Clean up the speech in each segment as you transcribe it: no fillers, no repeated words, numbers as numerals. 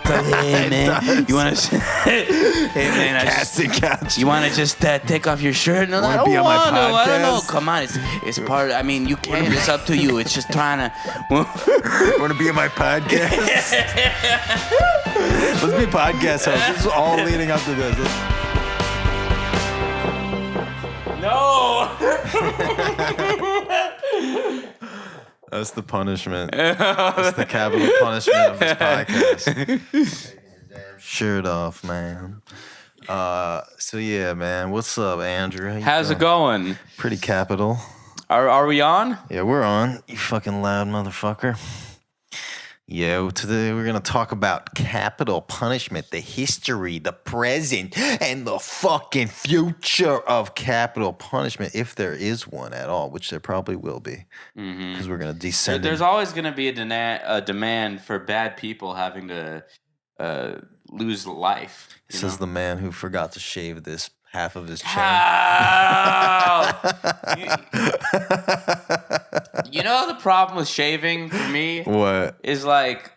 Hey man, you want to? Hey man, Casting couch. you want to just take off your shirt? No, I Wanna don't be on my want to. I don't know. podcast? Come on, it's part. I mean, you can. It's up to you. It's just trying to. Want to be on my podcast? Let's be podcast hosts. This is all leading up to this. No. That's the punishment. That's the capital punishment of this podcast. Taking your damn shirt off, man. So yeah, man. What's up, Andrew? How you How's it going? Pretty capital. Are we on? Yeah, we're on. You fucking loud motherfucker. Yo, today we're going to talk about capital punishment, the history, the present, and the fucking future of capital punishment, if there is one at all, which there probably will be, because we're going to descend. There's always going to be a demand for bad people having to lose life. Says the man who forgot to shave this half of his chin. You know the problem with shaving for me? What? Is like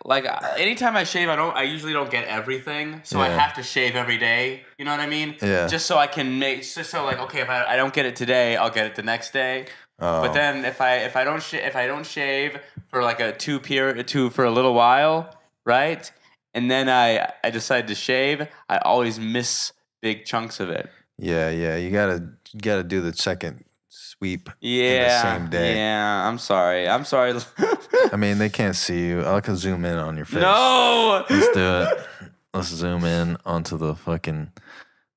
anytime I shave, I usually don't get everything, so I Yeah. have to shave every day. You know what I mean? Yeah. Just so I can okay, if I don't get it today, I'll get it the next day. Oh. But then if I don't shave for like for a little while, right? And then I decide to shave, I always miss big chunks of it. Yeah. You gotta do the second sweep Yeah. in the same day. Yeah. I'm sorry. I mean, they can't see you. I can zoom in on your face. No. Let's do it. Let's zoom in onto the fucking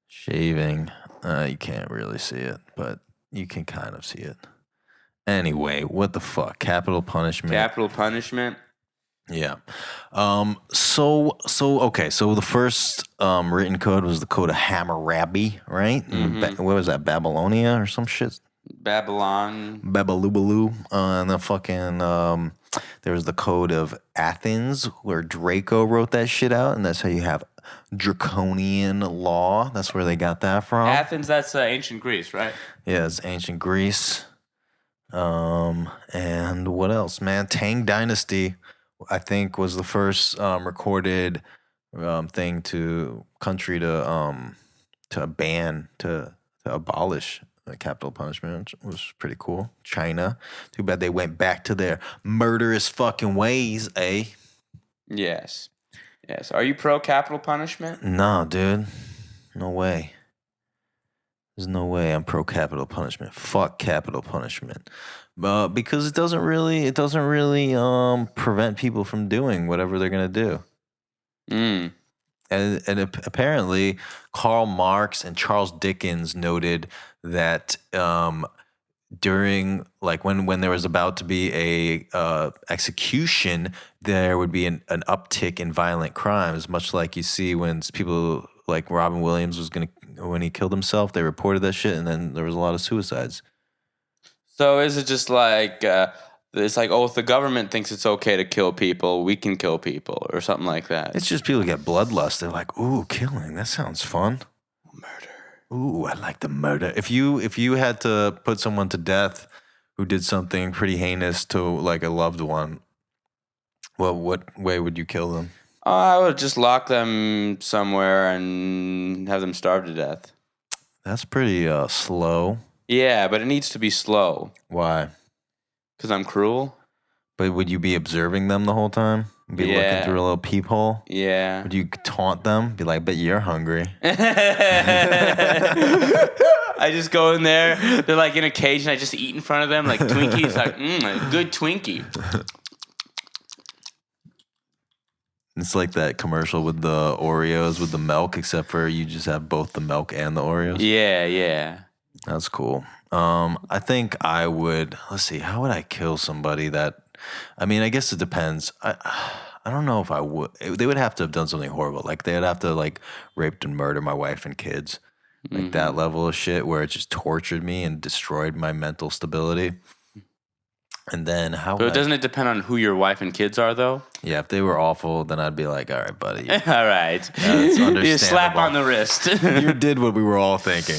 shaving. You can't really see it, but you can kind of see it. Anyway, what the fuck? Capital punishment. Capital punishment. Yeah. So the first written code was the Code of Hammurabi, right? What was that? Babylonia or some shit? Babylon. Babaloobaloo. And the fucking there was the Code of Athens, where Draco wrote that shit out, and that's how you have draconian law. That's where they got that from. Athens, that's ancient Greece, right? Yeah, it's ancient Greece. And what else, man? Tang Dynasty, I think, was the first recorded country to ban to abolish capital punishment, which was pretty cool. China. Too bad they went back to their murderous fucking ways, eh? Yes. Are you pro capital punishment? No, dude. No way. There's no way I'm pro capital punishment. Fuck capital punishment. Because it doesn't really prevent people from doing whatever they're gonna do. And apparently Karl Marx and Charles Dickens noted that during, like, when there was about to be a execution, there would be an uptick in violent crimes, much like you see when people like Robin Williams when he killed himself, they reported that shit, and then there was a lot of suicides. So is it just like it's like, oh, if the government thinks it's okay to kill people, we can kill people, or something like that? It's just people get bloodlust. They're like, ooh, killing, that sounds fun. Murder. Ooh, I like the murder. If you had to put someone to death who did something pretty heinous to like a loved one, well, what way would you kill them? I would just lock them somewhere and have them starve to death. That's pretty slow. Yeah, but it needs to be slow. Why? Because I'm cruel? But would you be observing them the whole time? Be looking through a little peephole? Yeah. Would you taunt them? Be like, bet you're hungry. I just go in there. They're like in a cage, and I just eat in front of them like Twinkies. Like, a good Twinkie. It's like that commercial with the Oreos with the milk, except for you just have both the milk and the Oreos. Yeah. That's cool. I think I would. Let's see. How would I kill somebody that? I mean, I guess it depends. I don't know if I would. They would have to have done something horrible. Like they'd have to like raped and murder my wife and kids. Like that level of shit where it just tortured me and destroyed my mental stability. And then how? But doesn't it depend on who your wife and kids are, though? Yeah, if they were awful, then I'd be like, all right, buddy. All right. That's understandable. You slap on the wrist. You did what we were all thinking.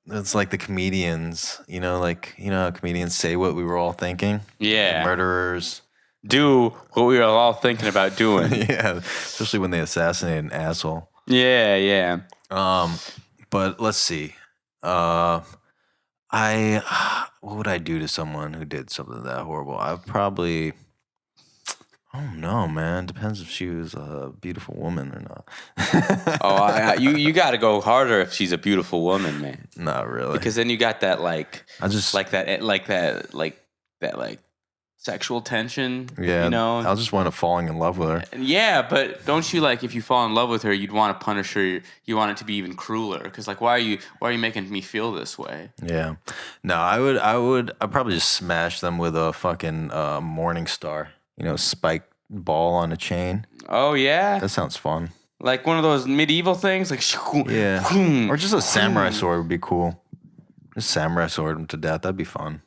It's like the comedians, how comedians say what we were all thinking. Yeah. Like murderers, do what we were all thinking about doing. Yeah, especially when they assassinate an asshole. Yeah. But let's see. What would I do to someone who did something that horrible? I probably. I don't know, man. Depends if she was a beautiful woman or not. You got to go harder if she's a beautiful woman, man. Not really. Because then you got that that sexual tension. Yeah, you know. I'll just wind up falling in love with her. Yeah, but don't you like if you fall in love with her, you'd want to punish her. You want it to be even crueler because like why are you making me feel this way? Yeah, no, I'd probably just smash them with a fucking Morning Star. Spike ball on a chain. Oh yeah, that sounds fun. Like one of those medieval things, like yeah, or just a samurai sword would be cool. Just samurai sword them to death. That'd be fun.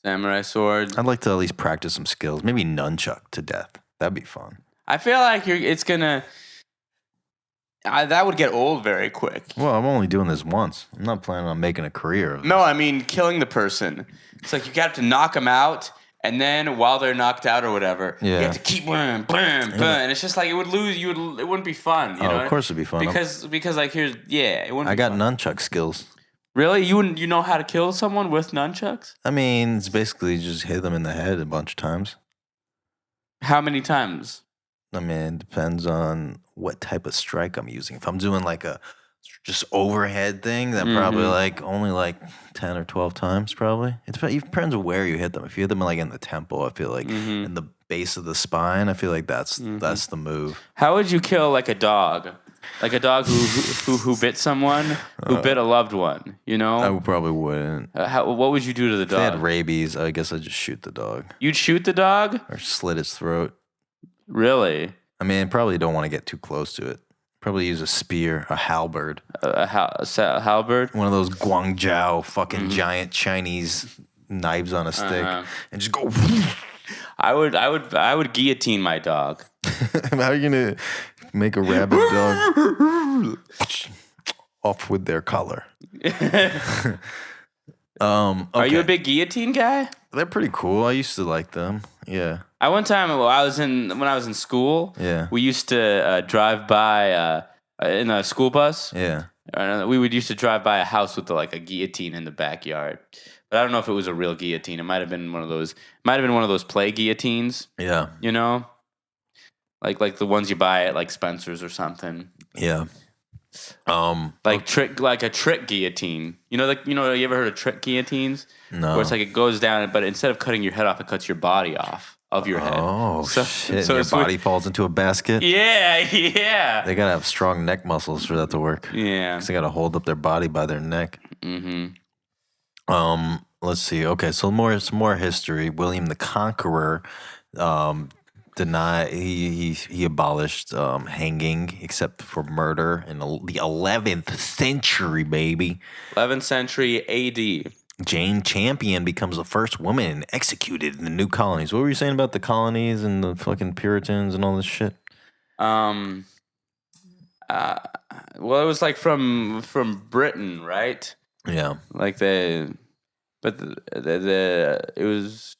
Samurai sword. I'd like to at least practice some skills. Maybe nunchuck to death. That'd be fun. I feel like it's gonna. That would get old very quick. Well, I'm only doing this once. I'm not planning on making a career of this. No, I mean killing the person. It's like you got to knock them out. And then while they're knocked out or whatever, you have to keep blam, and it's just like it would lose. It wouldn't be fun. You know? Of course it'd be fun. Because like it wouldn't. I got fun. nunchuck skills. Really, you know how to kill someone with nunchucks? I mean, it's basically just hit them in the head a bunch of times. How many times? I mean, it depends on what type of strike I'm using. If I'm doing like a just overhead thing, then probably only 10 or 12 times probably. It depends on where you hit them. If you hit them like in the temple, I feel like in the base of the spine, I feel like that's the move. How would you kill like a dog? Like a dog who bit someone, who bit a loved one, you know? I probably wouldn't. What would you do to the dog? If they had rabies, I guess I'd just shoot the dog. You'd shoot the dog? Or slit its throat. Really? I mean, probably don't want to get too close to it. Probably use a spear, a halberd. A halberd? One of those Guangzhou fucking giant Chinese knives on a stick. And just go. I would guillotine my dog. How are you gonna make a rabid dog off with their collar? Okay. Are you a big guillotine guy? They're pretty cool. I used to like them. Yeah. One time when I was in school, we used to drive by in a school bus. Yeah. We would used to drive by a house with a guillotine in the backyard. But I don't know if it was a real guillotine. It might have been one of those. Play guillotines. Yeah. You know, like the ones you buy at Spencer's or something. Yeah. A trick guillotine. You ever heard of trick guillotines? No. Where it's it goes down, but instead of cutting your head off, it cuts your body off of your head. Oh, shit. So your body falls into a basket? Yeah. They gotta have strong neck muscles for that to work. Yeah. Because they gotta hold up their body by their neck. Mm-hmm. Let's see. Okay, so some more history. William the Conqueror he abolished hanging except for murder in the 11th century, baby. 11th century AD. Jane Champion becomes the first woman executed in the new colonies. What were you saying about the colonies and the fucking Puritans and all this shit? Well, it was from Britain, right? Yeah. It was.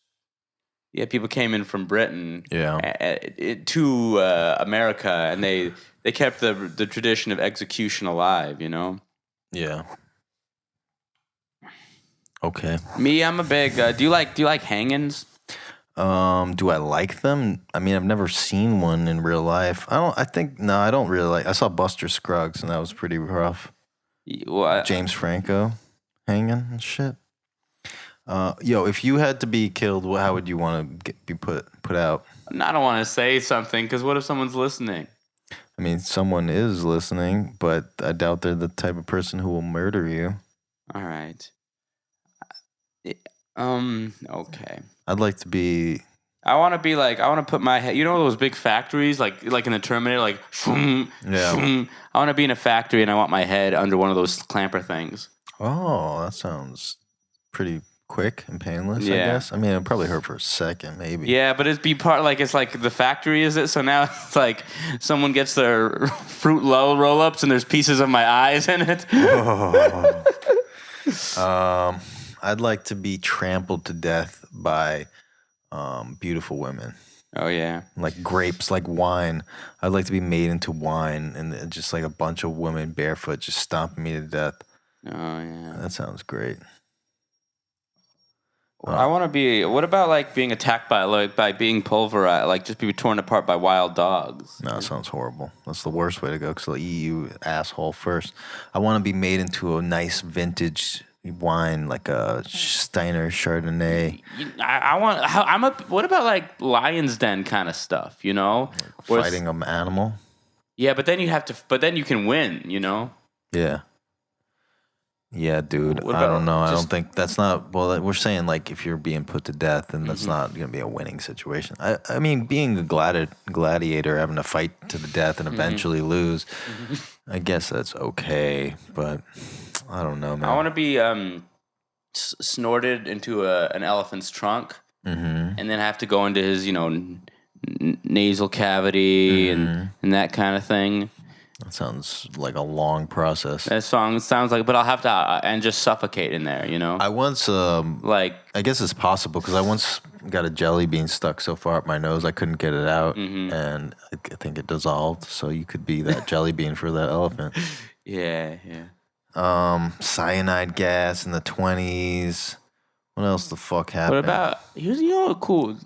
Yeah, people came in from Britain to America, and they kept the tradition of execution alive, you know? Yeah. Okay. Me, I'm a big. Do you like hangings? Do I like them? I mean, I've never seen one in real life. I don't really like. I saw Buster Scruggs, and that was pretty rough. James Franco hanging and shit. If you had to be killed, how would you want to be put out? I don't want to say something because what if someone's listening? I mean, someone is listening, but I doubt they're the type of person who will murder you. All right. Okay. I'd like to be. I want to put my head. You know those big factories, like in the Terminator, shoom, shoom. I want to be in a factory, and I want my head under one of those clamper things. Oh, that sounds pretty quick and painless, I guess. I mean, it probably hurt for a second, maybe. Yeah, but it'd be it's like the factory, is it? So now it's like someone gets their Fruit Low roll-ups and there's pieces of my eyes in it. I'd like to be trampled to death by beautiful women. Oh yeah. Like grapes, like wine. I'd like to be made into wine and just like a bunch of women barefoot just stomping me to death. Oh yeah. That sounds great. I want to be. What about like being attacked by being pulverized, like just be torn apart by wild dogs? No, that sounds horrible. That's the worst way to go because they'll eat you, asshole, first. I want to be made into a nice vintage wine, like a Steiner Chardonnay. I want. What about like Lion's Den kind of stuff? You know, Where it's- Fighting an animal. Yeah, but then you have to. But then you can win. You know. Yeah. Yeah, dude. What I about don't know. I just- don't think that's not. Well, we're saying like if you're being put to death, then that's not going to be a winning situation. I mean, being a gladiator, having to fight to the death and eventually lose, I guess that's okay. But I don't know, man. I want to be snorted into an elephant's trunk, and then have to go into his, nasal cavity and that kind of thing. That sounds like a long process. That song sounds like, but I'll have to and just suffocate in there. I once, Like, I guess it's possible because I once got a jelly bean stuck so far up my nose I couldn't get it out, and I think it dissolved. So you could be that jelly bean for that elephant. yeah. Cyanide gas in the 20s. What else the fuck happened? What about here's cool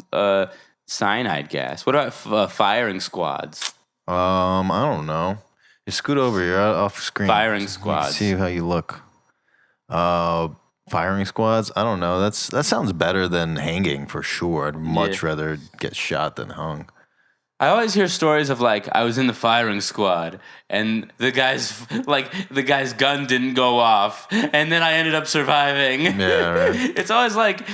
cyanide gas? What about firing squads? I don't know. You scoot over here off screen. Firing You can squads. see how you look. Firing squads. I don't know. That sounds better than hanging for sure. I'd much rather get shot than hung. I always hear stories of like I was in the firing squad and the guy's gun didn't go off and then I ended up surviving. Yeah, right. It's always like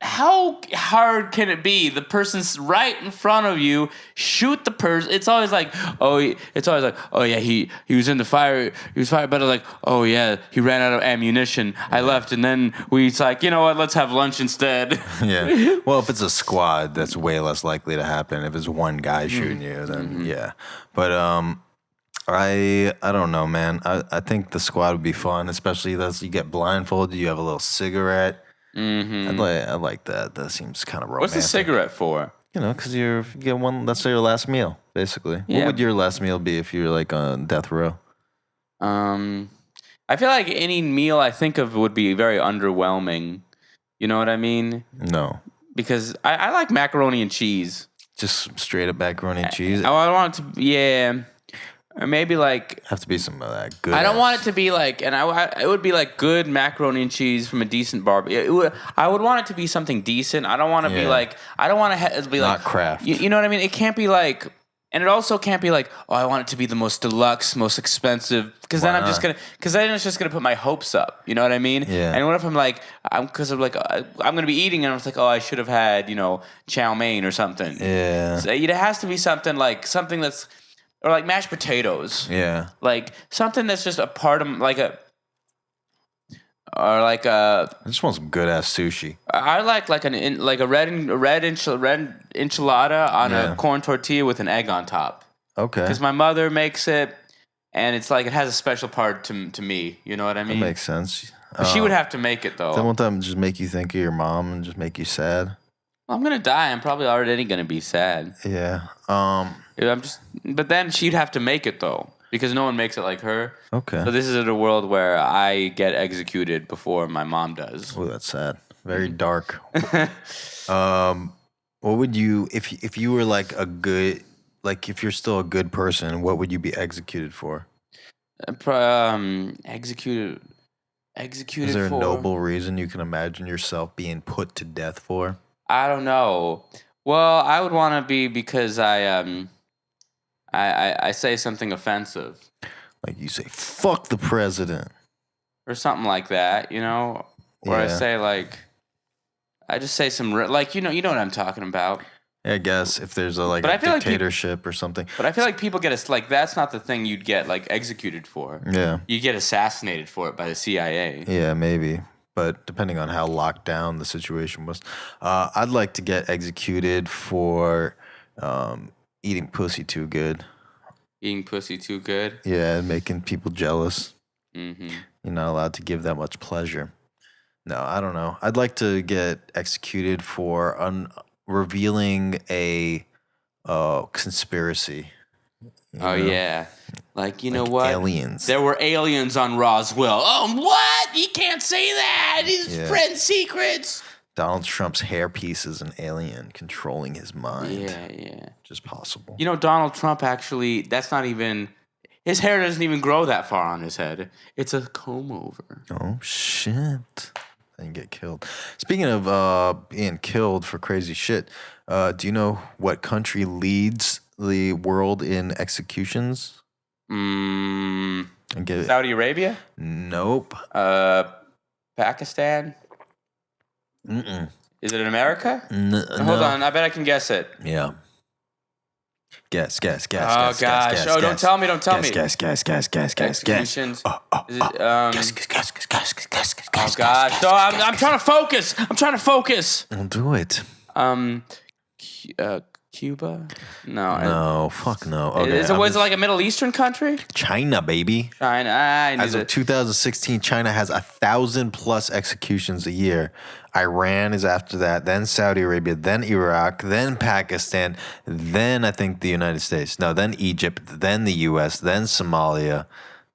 how hard can it be? The person's right in front of you. Shoot the person. It's always like, oh yeah, he was in the fire. He was fired, but like, oh yeah, he ran out of ammunition. I left, and then it's like, you know what? Let's have lunch instead. Yeah. Well, if it's a squad, that's way less likely to happen. If it's one guy shooting you, then yeah. But I don't know, man. I think the squad would be fun, especially as you get blindfolded. You have a little cigarette. I like that. That seems kind of romantic. What's the cigarette for? Because you get one. That's your last meal, basically. Yeah. What would your last meal be if you're like on death row? I feel like any meal I think of would be very underwhelming. You know what I mean? No, Because I like macaroni and cheese. just straight up macaroni and cheese. I want it to, yeah. Or maybe like, Have to be some of that good. I don't want it to be like, and it would be like good macaroni and cheese from a decent barbecue. I would want it to be something decent. I don't want to be like, I don't want to be like. Not craft. You know what I mean? It can't be like, and it also can't be like, oh, I want it to be the most deluxe, most expensive, because then then it's just gonna put my hopes up. You know what I mean? Yeah. And what if I'm like, I'm gonna be eating, and I'm like, oh, I should have had, chow mein or something. Yeah. So it has to be something that's, or like mashed potatoes. Yeah. Like something that's just a part of I I just want some good ass sushi. I like a red enchilada on a corn tortilla with an egg on top. Okay. Because my mother makes it, and it's like it has a special part to me. You know what I mean? That makes sense. But she would have to make it though. Then won't that just make you think of your mom and just make you sad? I'm gonna die. I'm probably already gonna be sad. Yeah. But then she'd have to make it though, because no one makes it like her. Okay. So this is a world where I get executed before my mom does. Oh, that's sad. Very dark. What would you if you were like a good, like if you're still a good person, what would you be executed for? Executed. Is there a noble reason you can imagine yourself being put to death for? I don't know. Well, I would want to be because I say something offensive. Like you say, fuck the president. Or something like that, Or I say I just say some, you know what I'm talking about. Yeah, I guess if there's a dictatorship or something. But I feel like people get that's not the thing you'd get executed for. Yeah. You get assassinated for it by the CIA. Yeah, maybe. But depending on how locked down the situation was, I'd like to get executed for eating pussy too good. Eating pussy too good? Yeah, making people jealous. Mm-hmm. You're not allowed to give that much pleasure. No, I don't know. I'd like to get executed for revealing a conspiracy. Oh yeah, like you know Like what? aliens. There were aliens on Roswell. Oh, what? You can't say that. His friend's secrets. Donald Trump's hairpiece is an alien controlling his mind. Yeah. Just possible. You know, Donald Trump actually. That's not even. His hair doesn't even grow that far on his head. It's a comb over. Oh shit! Then get killed. Speaking of being killed for crazy shit, do you know what country leads the world in executions? Saudi Arabia? Nope. Pakistan? Mm-mm. Is it in America? No. Hold on, I bet I can guess it. Yeah. Guess. Oh gosh! Don't tell me! Guess. Executions. Is it, Guess. Oh gosh! No, I'm trying to focus. I'll do it. Cuba? No. No, fuck no. Okay, Was it like a Middle Eastern country? China, baby. China. I knew As of 2016, China has 1,000+ executions a year. Iran is after that, then Saudi Arabia, then Iraq, then Pakistan, then I think the United States. No, then Egypt, then the U.S., then Somalia,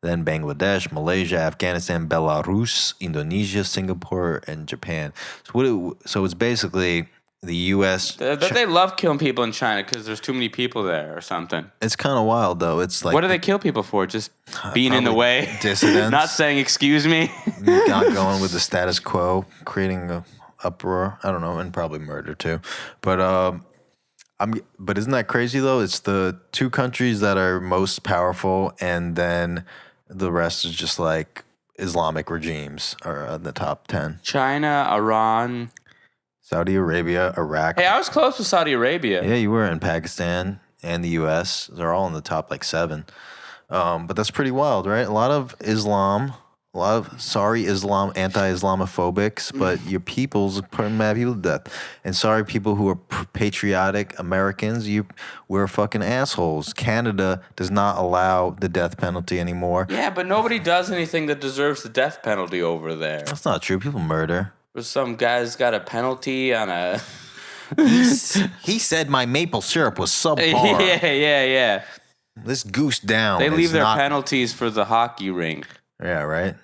then Bangladesh, Malaysia, Afghanistan, Belarus, Indonesia, Singapore, and Japan. So it's basically the U.S. They love killing people in China because there's too many people there or something. It's kind of wild, though. It's like, what do they kill people for? Just being in the way? Dissidents. Not saying excuse me? Not going with the status quo, creating a uproar. I don't know, and probably murder too. But but isn't that crazy though? It's the two countries that are most powerful, and then the rest is just like Islamic regimes are in the top 10. China, Iran, Saudi Arabia, Iraq. Hey, I was close with Saudi Arabia. Yeah, you were in Pakistan and the U.S. They're all in the top like 7. But that's pretty wild, right? A lot of Islam, Islam, anti-Islamophobics, but your people's putting mad people to death. And sorry, people who are patriotic Americans, we're fucking assholes. Canada does not allow the death penalty anymore. Yeah, but nobody does anything that deserves the death penalty over there. That's not true. People murder. Some guy's got a penalty on a... He said my maple syrup was subpar. Yeah. This goose down. They leave their penalties for the hockey rink. Yeah, right?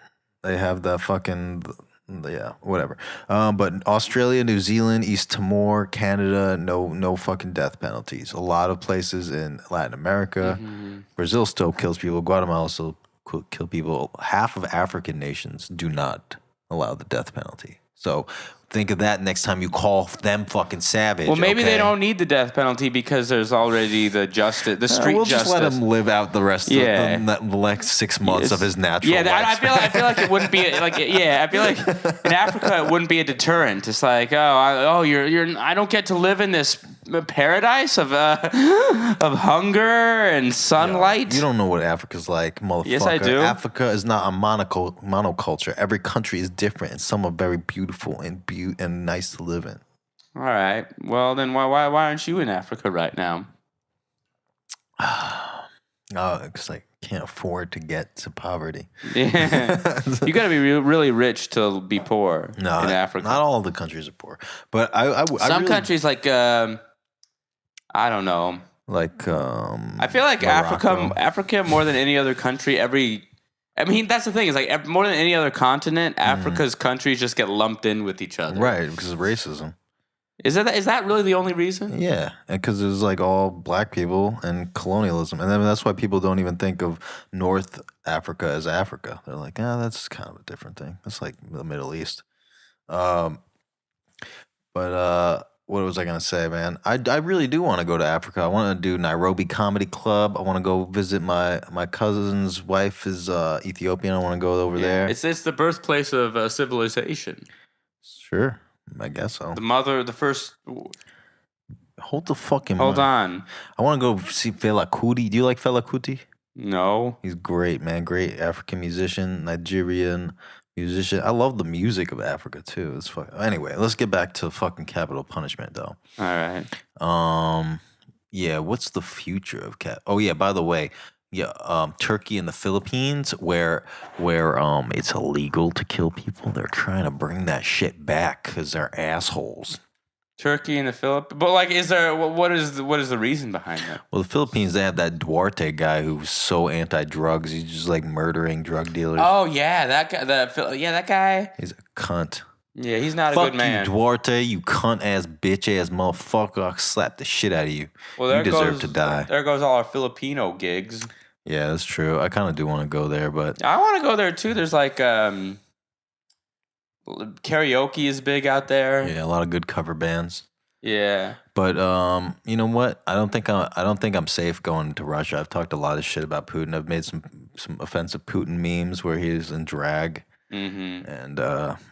They have the fucking... Yeah, whatever. But Australia, New Zealand, East Timor, Canada, no fucking death penalties. A lot of places in Latin America. Brazil still kills people. Guatemala still kill people. Half of African nations do not allow the death penalty. So think of that next time you call them fucking savage. Well, maybe they don't need the death penalty because there's already the street justice. We'll just let him live out the rest of the next 6 months of his natural life. I feel like it wouldn't be like I feel like in Africa it wouldn't be a deterrent. It's like I don't get to live in this paradise of hunger and sunlight. You don't know what Africa's like, motherfucker. Yes, I do. Africa is not a monoculture. Every country is different, and some are very beautiful and nice to live in. All right. Well, then why aren't you in Africa right now? Because I can't afford to get to poverty. Yeah, you got to be really rich to be poor in Africa. Not all the countries are poor, but some countries like I don't know. Like I feel like Morocco. Africa more than any other country. That's the thing. Is like more than any other continent, Africa's countries just get lumped in with each other. Right, because of racism. Is that really the only reason? Yeah, because it's like all black people and colonialism, and then that's why people don't even think of North Africa as Africa. They're like, that's kind of a different thing. That's like the Middle East. But what was I gonna say, man? I really do want to go to Africa. I want to do Nairobi Comedy Club. I want to go visit my cousin's wife is Ethiopian. I want to go over there. It's the birthplace of civilization. Sure. I guess so. The first. Hold the fucking. Hold on. I want to go see Fela Kuti. Do you like Fela Kuti? No. He's great, man. Great African musician, Nigerian musician. I love the music of Africa too. It's anyway. Let's get back to fucking capital punishment, though. All right. Yeah. What's the future of cat? Oh yeah. By the way, Turkey and the Philippines, where it's illegal to kill people. They're trying to bring that shit back because they're assholes. Turkey and the Philippines, but like, is there what is the reason behind that? Well, the Philippines, they have that Duarte guy who's so anti-drugs. He's just like murdering drug dealers. Oh yeah, that guy. That guy. He's a cunt. Yeah, he's not Fuck a good man. you, Duarte, you cunt ass bitch ass motherfucker. I'll slap the shit out of you. Well, you deserve to die. There goes all our Filipino gigs. Yeah, that's true. I kind of do want to go there, but I want to go there too. There's like karaoke is big out there. yeah, a lot of good cover bands. Yeah. But you know what? I don't think I'm safe going to Russia. I've talked a lot of shit about Putin. I've made some offensive Putin memes where he's in drag. Mm-hmm. And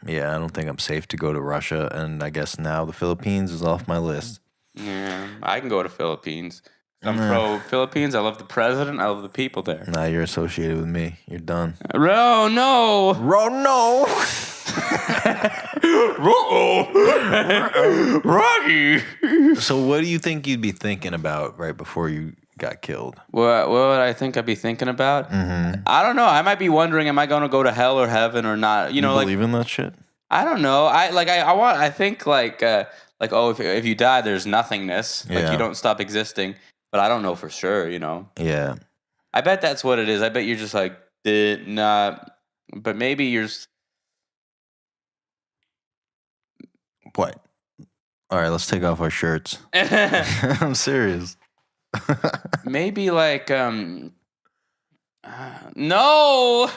yeah, I don't think I'm safe to go to Russia. And I guess now the Philippines is off my list. Yeah, I can go to Philippines. I'm pro Philippines. I love the president. I love the people there. Now you're associated with me. You're done. Oh no! No! Rocky. So what do you think you'd be thinking about right before you got killed? What would I think I'd be thinking about? Mm-hmm. I don't know. I might be wondering, am I going to go to hell or heaven or not? You know, like, believe in that shit? I don't know. I think oh, if you die, there's nothingness. Like Yeah. you don't stop existing. But I don't know for sure. You know. Yeah. I bet that's what it is. I bet you're just like not. But maybe you're. What? All right, let's take off our shirts. I'm serious. Maybe like no.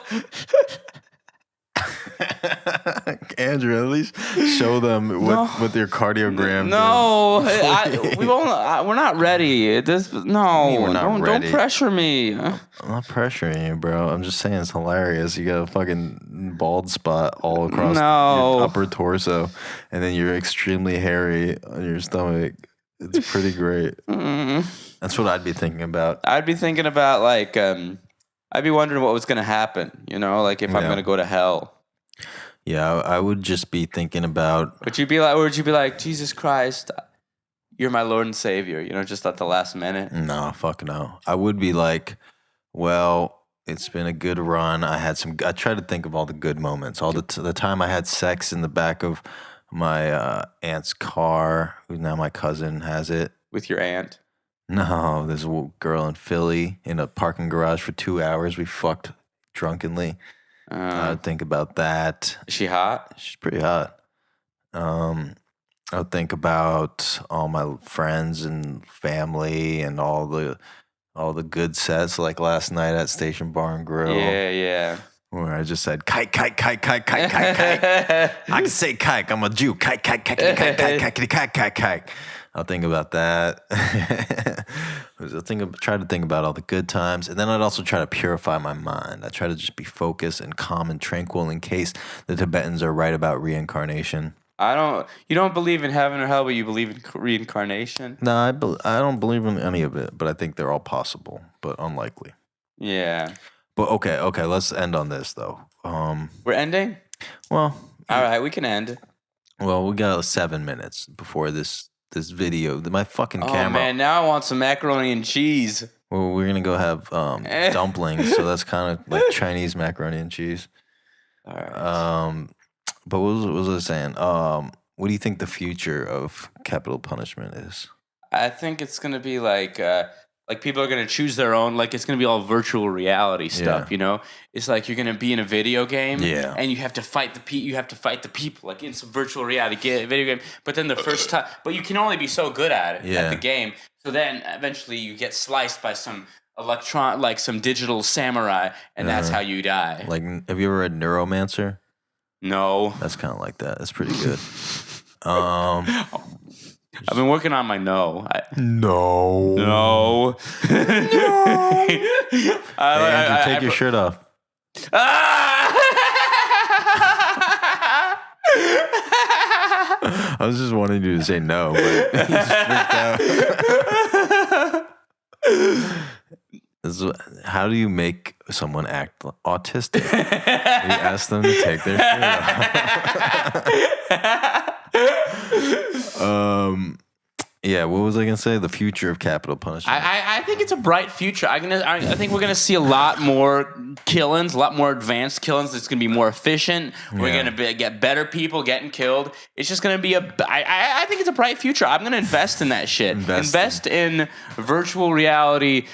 Andrew, at least show them with your cardiogram. No, we won't. We're not ready. Don't pressure me. I'm not pressuring you, bro. I'm just saying it's hilarious. You got a fucking bald spot all across your upper torso, and then you're extremely hairy on your stomach. It's pretty great. That's what I'd be thinking about. I'd be thinking about like I'd be wondering what was gonna happen. You know, like if I'm gonna go to hell. Yeah, I would just be thinking about. Would you be like, Jesus Christ, you're my Lord and Savior? You know, just at the last minute. No, fuck no. I would be like, well, it's been a good run. I tried to think of all the good moments. All the time I had sex in the back of my aunt's car, who's now my cousin, has it. With your aunt? No, there's a girl in Philly in a parking garage for 2 hours. We fucked drunkenly. I would think about that. Is she hot? She's pretty hot. I would think about all my friends and family and all the good sets, like last night at Station Bar and Grill. Yeah. Where I just said kike, kike, kike, kike, kike, kike, kike. I can say kike. I'm a Jew. Kike, kike, kike, kike, kike, kike, kike, kike, kike. I'll think about that. Try to think about all the good times, and then I'd also try to purify my mind. I try to just be focused and calm and tranquil in case the Tibetans are right about reincarnation. You don't believe in heaven or hell, but you believe in reincarnation? No, I don't believe in any of it, but I think they're all possible, but unlikely. Yeah. But okay, let's end on this though. We're ending? Well, all right, we can end. Well, we got 7 minutes before this video. My fucking camera. Oh man, now I want some macaroni and cheese. Well, we're gonna go have dumplings, so that's kind of like Chinese macaroni and cheese. All right. But what was I saying? What do you think the future of capital punishment is? I think it's gonna be like people are gonna choose their own. Like it's gonna be all virtual reality stuff. You know, it's like you're gonna be in a video game, and you have to fight the people, like in some virtual reality video game. But then the first time, but you can only be so good at it at the game. So then eventually you get sliced by some some digital samurai, and that's how you die. Like, have you ever read Neuromancer? No. That's kind of like that. That's pretty good. I've been working on my no. No. Andrew, take your shirt off. I was just wanting you to say no, but you just freaked out. How do you make someone act autistic? You ask them to take their shirt off. Yeah, what was I gonna say? The future of capital punishment. I think it's a bright future. I think we're gonna see a lot more killings, a lot more advanced killings. It's gonna be more efficient. We're gonna get better people getting killed. It's just gonna be I think it's a bright future. I'm gonna invest in that shit. Invest in virtual reality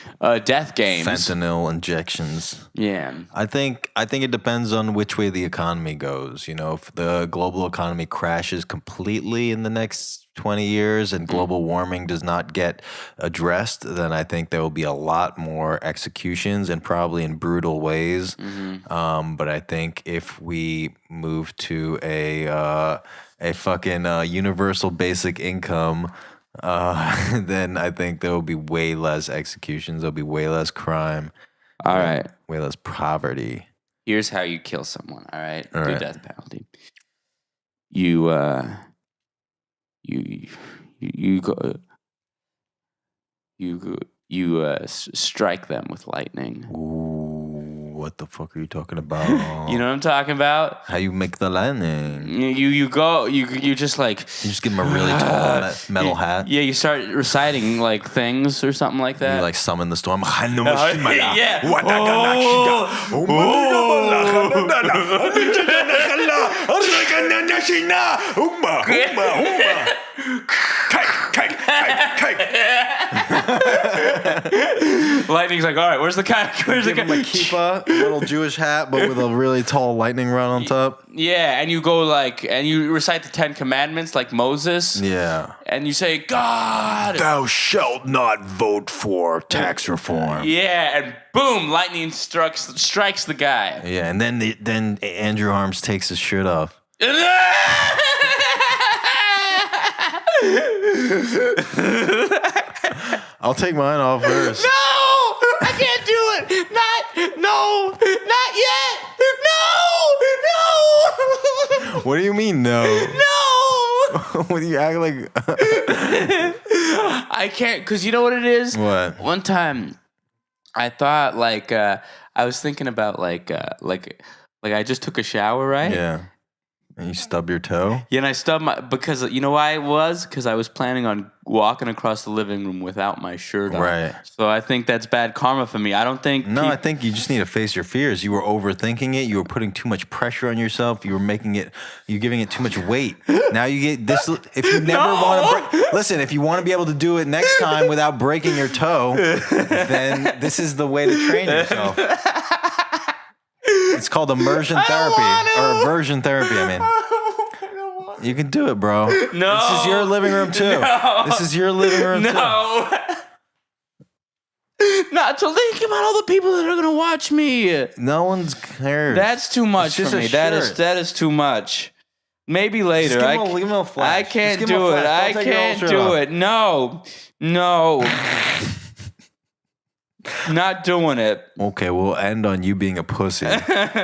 death games. Fentanyl injections. Yeah. I think it depends on which way the economy goes. You know, if the global economy crashes completely in the next 20 years and global warming does not get addressed, then I think there will be a lot more executions and probably in brutal ways. But I think if we move to a fucking universal basic income, then I think there will be way less executions. There'll be way less crime. All right. Way less poverty. Here's how you kill someone. All right. All right. Death penalty. You strike them with lightning. Ooh, what the fuck are you talking about? You know what I'm talking about? How you make the lightning? You just like You just give him a really tall metal hat. Yeah, you start reciting like things or something like that. You like summon the storm. Yeah. Lightning's like, all right, where's the guy? Give him a kippah, a little Jewish hat, but with a really tall lightning rod on top. Yeah, and you go like, and you recite the 10 Commandments like Moses. Yeah. And you say, God, thou shalt not vote for tax reform. Yeah, and boom, lightning strikes the guy. Yeah, and then Andrew Arms takes his shirt off. I'll take mine off first. No, I can't do it. Not yet. No. What do you mean, no? No. What do you act like? I can't, because you know what it is? What? One time, I thought I was thinking about like I just took a shower, right? Yeah. And you stub your toe? Yeah, and I stubbed because you know why it was? Because I was planning on walking across the living room without my shirt on. Right. So I think that's bad karma for me. I don't think... No, I think you just need to face your fears. You were overthinking it. You were putting too much pressure on yourself. You're giving it too much weight. Now you get this... If you never want to... Listen, if you want to be able to do it next time without breaking your toe, then this is the way to train yourself. It's called immersion therapy. Or aversion therapy, I mean. You can do it, bro. No. This is your living room, too. No. This is your living room, too. No. Not to think about all the people that are going to watch me. No one's cares. That's too much for me. That is too much. Maybe later. Just give him a flash. I can't do it. I can't do it. No. Not doing it. Okay, we'll end on you being a pussy.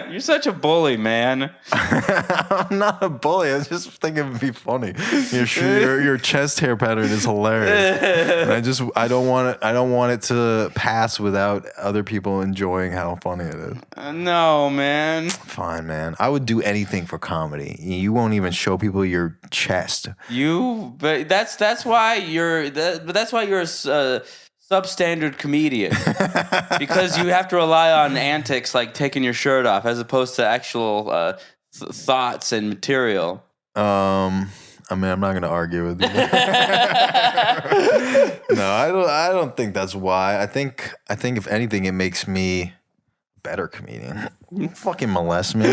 You're such a bully, man. I'm not a bully. I was just thinking it'd be funny. Your chest hair pattern is hilarious. And I don't want it to pass without other people enjoying how funny it is. No, man. Fine, man. I would do anything for comedy. You won't even show people your chest. But that's why you're a substandard comedian, because you have to rely on antics like taking your shirt off as opposed to actual thoughts and material. I mean, I'm not going to argue with you. No, I don't think that's why. I think if anything, it makes me a better comedian. You fucking molest me.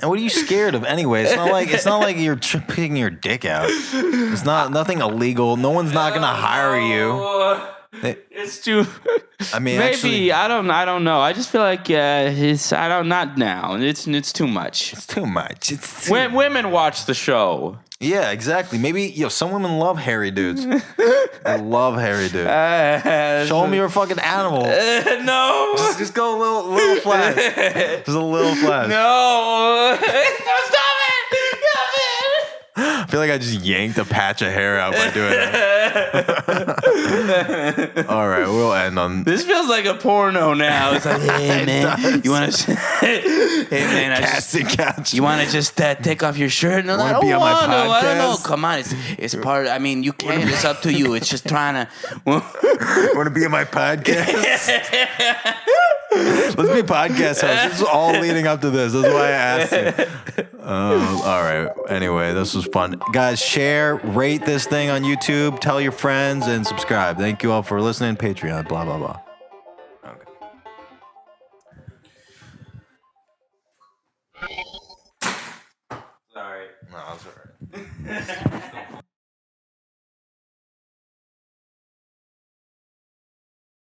And what are you scared of anyway? It's not like you're picking your dick out. It's nothing illegal. No one's not gonna hire you. It's too. I mean, maybe actually, I don't know. I just feel like not now. It's too much. It's too much. Women watch the show. Yeah, exactly. Maybe some women love hairy dudes. They love hairy dudes. Show them you're a fucking animal. No. Just go a little flash. Just a little flash. No. No, stop it. I feel like I just yanked a patch of hair out by doing that. All right, we'll end on This feels like a porno now. It's like, hey man, you want to? Hey man, casting couch. you want to just take off your shirt? No, I don't be on my want to. I don't know. podcast? Come on, it's part. I mean, you can. It's up to you. It's just trying to. Want to be in my podcast? Let's be podcast hosts. This is all leading up to this. That's why I asked you. All right. Anyway, this was fun. Guys, share, rate this thing on YouTube, tell your friends, and subscribe. Thank you all for listening. Patreon, blah, blah, blah. Okay. Sorry. No, that's all right.